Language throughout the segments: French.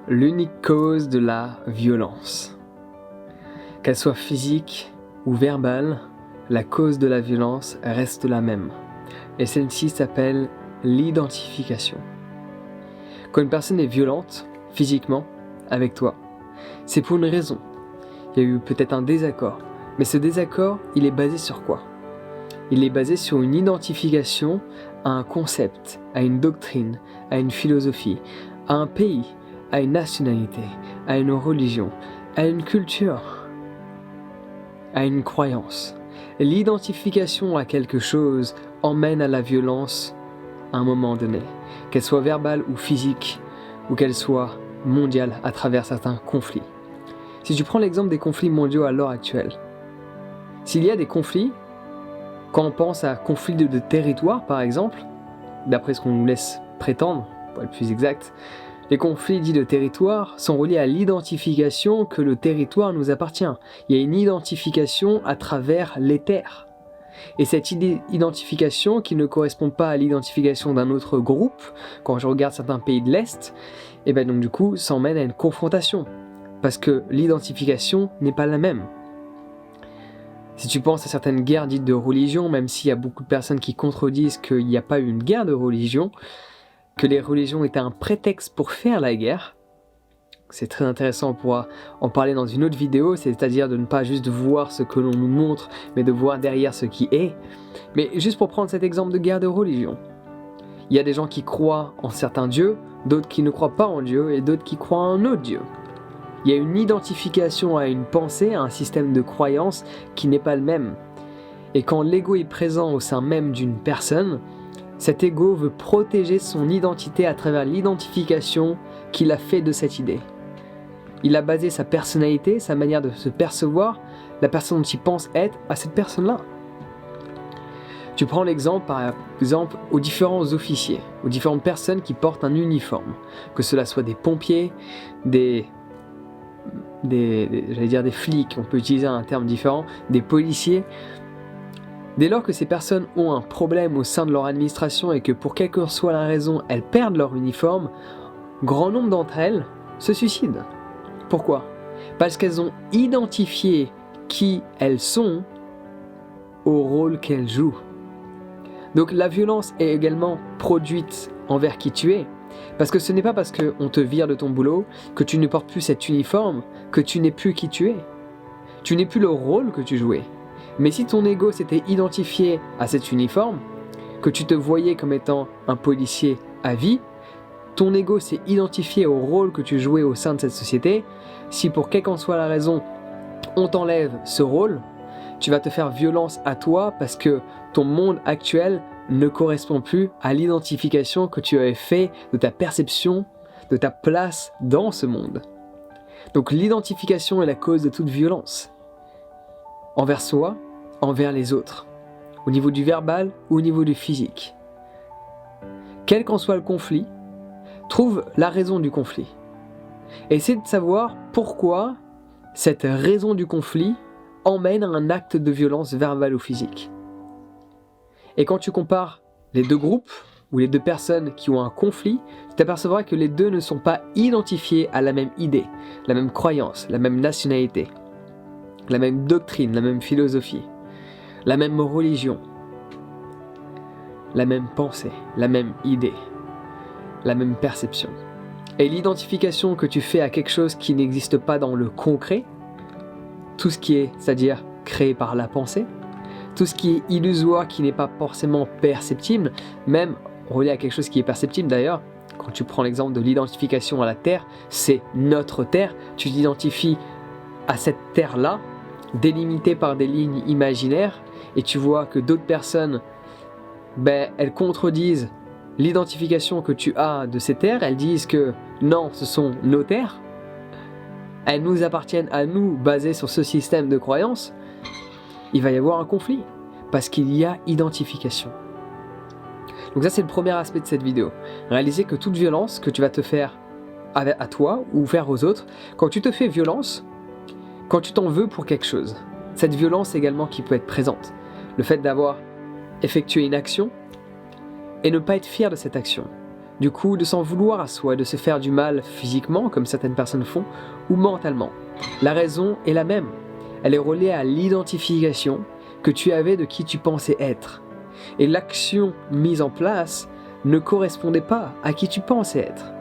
l'unique cause de la violence. Qu'elle soit physique ou verbale, la cause de la violence reste la même. Et celle-ci s'appelle l'identification. Quand une personne est violente, physiquement, avec toi, c'est pour une raison. Il y a eu peut-être un désaccord. Mais ce désaccord, il est basé sur quoi ? Il est basé sur une identification à un concept, à une doctrine, à une philosophie, à un pays, à une nationalité, à une religion, à une culture, à une croyance. L'identification à quelque chose emmène à la violence à un moment donné, qu'elle soit verbale ou physique, ou qu'elle soit mondiale à travers certains conflits. Si tu prends l'exemple des conflits mondiaux à l'heure actuelle, s'il y a des conflits, quand on pense à conflits de territoire par exemple, d'après ce qu'on nous laisse prétendre, pour être plus exact, les conflits dits de territoire sont reliés à l'identification que le territoire nous appartient. Il y a une identification à travers les terres. Et cette identification qui ne correspond pas à l'identification d'un autre groupe, quand je regarde certains pays de l'Est, et bien donc du coup ça emmène à une confrontation, parce que l'identification n'est pas la même. Si tu penses à certaines guerres dites de religion, même s'il y a beaucoup de personnes qui contredisent qu'il n'y a pas eu une guerre de religion, que les religions étaient un prétexte pour faire la guerre, c'est très intéressant, on pourra en parler dans une autre vidéo, c'est-à-dire de ne pas juste voir ce que l'on nous montre, mais de voir derrière ce qui est. Mais juste pour prendre cet exemple de guerre de religion, il y a des gens qui croient en certains dieux, d'autres qui ne croient pas en Dieu, et d'autres qui croient en un autre Dieu. Il y a une identification à une pensée, à un système de croyance qui n'est pas le même. Et quand l'ego est présent au sein même d'une personne, cet ego veut protéger son identité à travers l'identification qu'il a fait de cette idée. Il a basé sa personnalité, sa manière de se percevoir, la personne dont il pense être, à cette personne-là. Tu prends l'exemple, par exemple, aux différents officiers, aux différentes personnes qui portent un uniforme, que cela soit des pompiers, des flics, on peut utiliser un terme différent, des policiers. Dès lors que ces personnes ont un problème au sein de leur administration et que pour quelle que soit la raison, elles perdent leur uniforme, grand nombre d'entre elles se suicident. Pourquoi ? Parce qu'elles ont identifié qui elles sont au rôle qu'elles jouent. Donc la violence est également produite envers qui tu es. Parce que ce n'est pas parce qu'on te vire de ton boulot, que tu ne portes plus cet uniforme, que tu n'es plus qui tu es. Tu n'es plus le rôle que tu jouais. Mais si ton ego s'était identifié à cet uniforme, que tu te voyais comme étant un policier à vie, ton ego s'est identifié au rôle que tu jouais au sein de cette société. Si pour quelle qu'en soit la raison, on t'enlève ce rôle, tu vas te faire violence à toi parce que ton monde actuel ne correspond plus à l'identification que tu avais fait de ta perception, de ta place dans ce monde. Donc l'identification est la cause de toute violence. Envers soi, envers les autres. Au niveau du verbal ou au niveau du physique. Quel qu'en soit le conflit, trouve la raison du conflit. Essaie de savoir pourquoi cette raison du conflit emmène à un acte de violence verbale ou physique. Et quand tu compares les deux groupes ou les deux personnes qui ont un conflit, tu t'apercevras que les deux ne sont pas identifiés à la même idée, la même croyance, la même nationalité, la même doctrine, la même philosophie, la même religion, la même pensée, la même idée, la même perception. Et l'identification que tu fais à quelque chose qui n'existe pas dans le concret, tout ce qui est, c'est-à-dire créé par la pensée, tout ce qui est illusoire, qui n'est pas forcément perceptible, même relié à quelque chose qui est perceptible d'ailleurs, quand tu prends l'exemple de l'identification à la Terre, c'est notre Terre, tu t'identifies à cette Terre-là, délimitée par des lignes imaginaires, et tu vois que d'autres personnes, elles contredisent l'identification que tu as de ces terres, elles disent que non, ce sont nos terres, elles nous appartiennent à nous, basées sur ce système de croyances, il va y avoir un conflit, parce qu'il y a identification. Donc ça c'est le premier aspect de cette vidéo. Réaliser que toute violence que tu vas te faire à toi ou faire aux autres, quand tu te fais violence, quand tu t'en veux pour quelque chose, cette violence également qui peut être présente. Le fait d'avoir effectué une action et ne pas être fier de cette action. Du coup, de s'en vouloir à soi, de se faire du mal physiquement, comme certaines personnes font, ou mentalement. La raison est la même. Elle est reliée à l'identification que tu avais de qui tu pensais être. Et l'action mise en place ne correspondait pas à qui tu pensais être.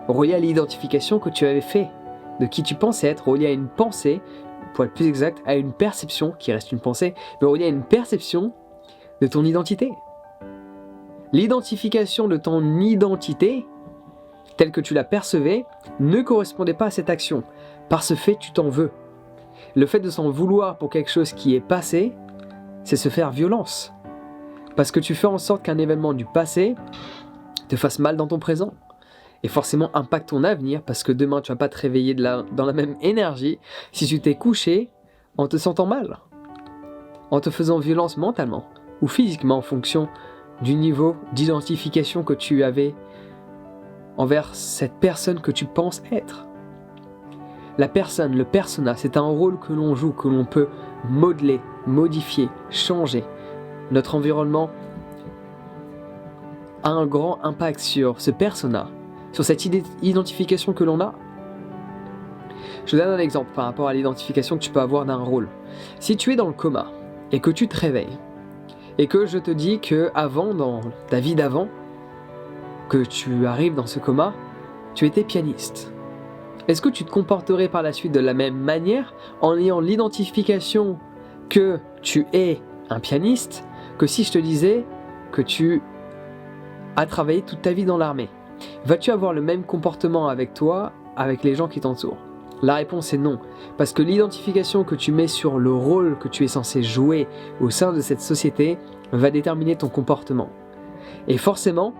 Reliée à l'identification que tu avais fait de qui tu pensais être, reliée à une pensée, pour être plus exact, à une perception, qui reste une pensée, mais reliée à une perception de ton identité. L'identification de ton identité, telle que tu la percevais, ne correspondait pas à cette action. Par ce fait, tu t'en veux. Le fait de s'en vouloir pour quelque chose qui est passé, c'est se faire violence. Parce que tu fais en sorte qu'un événement du passé te fasse mal dans ton présent. Et forcément impacte ton avenir, parce que demain tu vas pas te réveiller dans la même énergie si tu t'es couché en te sentant mal. En te faisant violence mentalement ou physiquement en fonction du niveau d'identification que tu avais envers cette personne que tu penses être. La personne, le persona, c'est un rôle que l'on joue, que l'on peut modeler, modifier, changer. Notre environnement a un grand impact sur ce persona, sur cette identification que l'on a. Je te donne un exemple par rapport à l'identification que tu peux avoir d'un rôle. Si tu es dans le coma et que tu te réveilles, et que je te dis que avant, dans ta vie d'avant, que tu arrives dans ce coma, tu étais pianiste. Est-ce que tu te comporterais par la suite de la même manière en ayant l'identification que tu es un pianiste que si je te disais que tu as travaillé toute ta vie dans l'armée? Vas-tu avoir le même comportement avec toi, avec les gens qui t'entourent? La réponse est non, parce que l'identification que tu mets sur le rôle que tu es censé jouer au sein de cette société va déterminer ton comportement. Et forcément,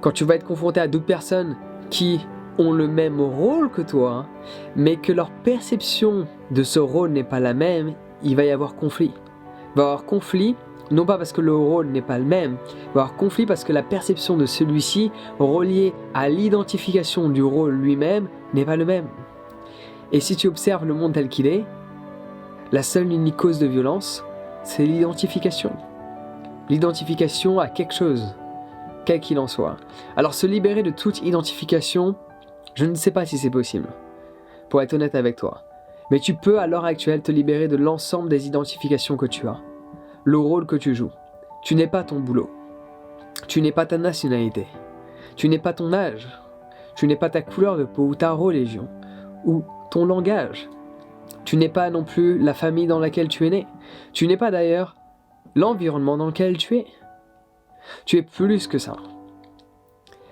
quand tu vas être confronté à d'autres personnes qui ont le même rôle que toi, mais que leur perception de ce rôle n'est pas la même, il va y avoir conflit. Il va y avoir conflit, non pas parce que le rôle n'est pas le même, il va y avoir conflit parce que la perception de celui-ci, reliée à l'identification du rôle lui-même, n'est pas le même. Et si tu observes le monde tel qu'il est, la seule unique cause de violence, c'est l'identification. L'identification à quelque chose, quel qu'il en soit. Alors se libérer de toute identification, je ne sais pas si c'est possible, pour être honnête avec toi. Mais tu peux à l'heure actuelle te libérer de l'ensemble des identifications que tu as. Le rôle que tu joues. Tu n'es pas ton boulot. Tu n'es pas ta nationalité. Tu n'es pas ton âge. Tu n'es pas ta couleur de peau ou ta religion. Ou ton langage. Tu n'es pas non plus la famille dans laquelle tu es né. Tu n'es pas d'ailleurs l'environnement dans lequel tu es. Tu es plus que ça.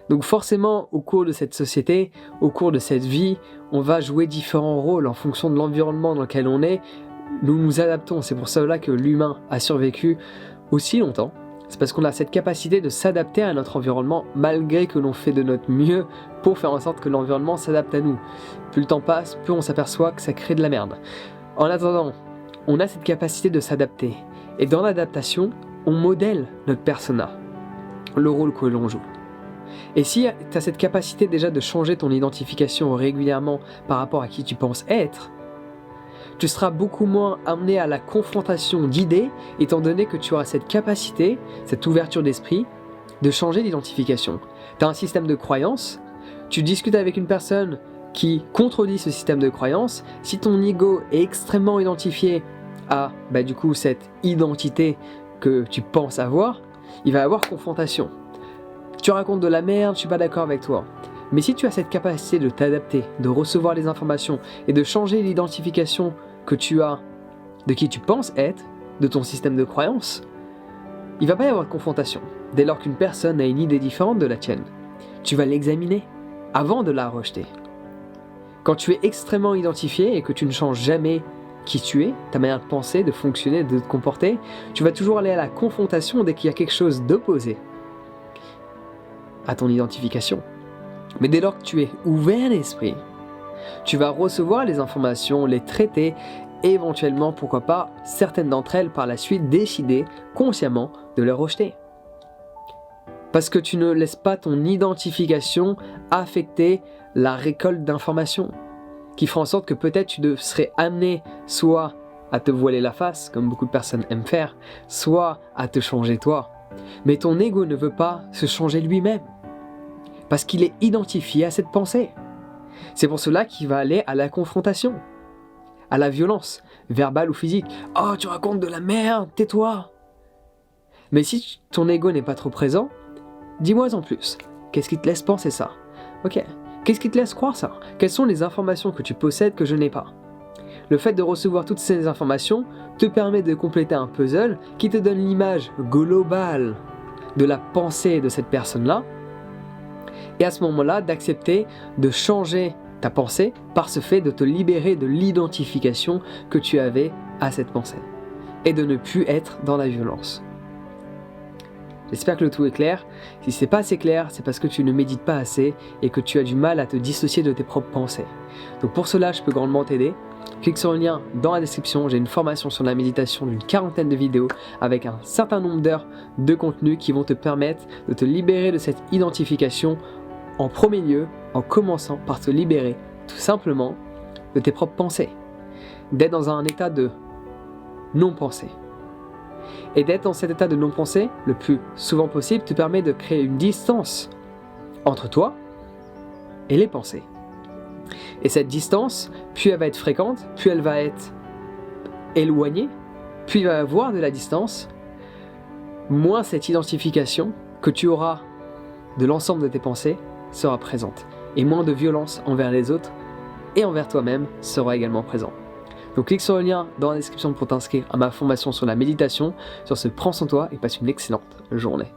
Donc forcément, au cours de cette société, au cours de cette vie, on va jouer différents rôles en fonction de l'environnement dans lequel on est. Nous nous adaptons, c'est pour cela que l'humain a survécu aussi longtemps. C'est parce qu'on a cette capacité de s'adapter à notre environnement malgré que l'on fait de notre mieux pour faire en sorte que l'environnement s'adapte à nous. Plus le temps passe, plus on s'aperçoit que ça crée de la merde. En attendant, on a cette capacité de s'adapter. Et dans l'adaptation, on modèle notre persona, le rôle que l'on joue. Et si tu as cette capacité déjà de changer ton identification régulièrement par rapport à qui tu penses être, tu seras beaucoup moins amené à la confrontation d'idées, étant donné que tu auras cette capacité, cette ouverture d'esprit, de changer d'identification. Tu as un système de croyance, tu discutes avec une personne qui contredit ce système de croyance, si ton ego est extrêmement identifié à du coup cette identité que tu penses avoir, il va y avoir confrontation. Tu racontes de la merde, je suis pas d'accord avec toi. Mais si tu as cette capacité de t'adapter, de recevoir les informations et de changer l'identification que tu as de qui tu penses être, de ton système de croyance, il va pas y avoir de confrontation. Dès lors qu'une personne a une idée différente de la tienne, tu vas l'examiner avant de la rejeter. Quand tu es extrêmement identifié et que tu ne changes jamais qui tu es, ta manière de penser, de fonctionner, de te comporter, tu vas toujours aller à la confrontation dès qu'il y a quelque chose d'opposé à ton identification. Mais dès lors que tu es ouvert d'esprit, tu vas recevoir les informations, les traiter, et éventuellement, pourquoi pas, certaines d'entre elles par la suite décider consciemment de les rejeter. Parce que tu ne laisses pas ton identification affecter la récolte d'informations, qui fera en sorte que peut-être tu serais amené soit à te voiler la face, comme beaucoup de personnes aiment faire, soit à te changer toi. Mais ton ego ne veut pas se changer lui-même, parce qu'il est identifié à cette pensée. C'est pour cela qu'il va aller à la confrontation, à la violence, verbale ou physique. « Oh, tu racontes de la merde, tais-toi !» Mais si ton ego n'est pas trop présent, dis-moi en plus. Qu'est-ce qui te laisse penser ça? Ok. Qu'est-ce qui te laisse croire ça? Quelles sont les informations que tu possèdes que je n'ai pas? Le fait de recevoir toutes ces informations te permet de compléter un puzzle qui te donne l'image globale de la pensée de cette personne-là. Et à ce moment-là, d'accepter de changer ta pensée par ce fait de te libérer de l'identification que tu avais à cette pensée. Et de ne plus être dans la violence. J'espère que le tout est clair. Si c'est pas assez clair, c'est parce que tu ne médites pas assez et que tu as du mal à te dissocier de tes propres pensées. Donc pour cela, je peux grandement t'aider. Clique sur le lien dans la description, j'ai une formation sur la méditation d'une 40aine de vidéos avec un certain nombre d'heures de contenu qui vont te permettre de te libérer de cette identification en premier lieu, en commençant par te libérer tout simplement de tes propres pensées, d'être dans un état de non-pensée. Et d'être dans cet état de non-pensée le plus souvent possible te permet de créer une distance entre toi et les pensées. Et cette distance, plus elle va être fréquente, plus elle va être éloignée, plus il va y avoir de la distance, moins cette identification que tu auras de l'ensemble de tes pensées sera présente. Et moins de violence envers les autres et envers toi-même sera également présent. Donc clique sur le lien dans la description pour t'inscrire à ma formation sur la méditation. Sur ce, prends soin de toi et passe une excellente journée.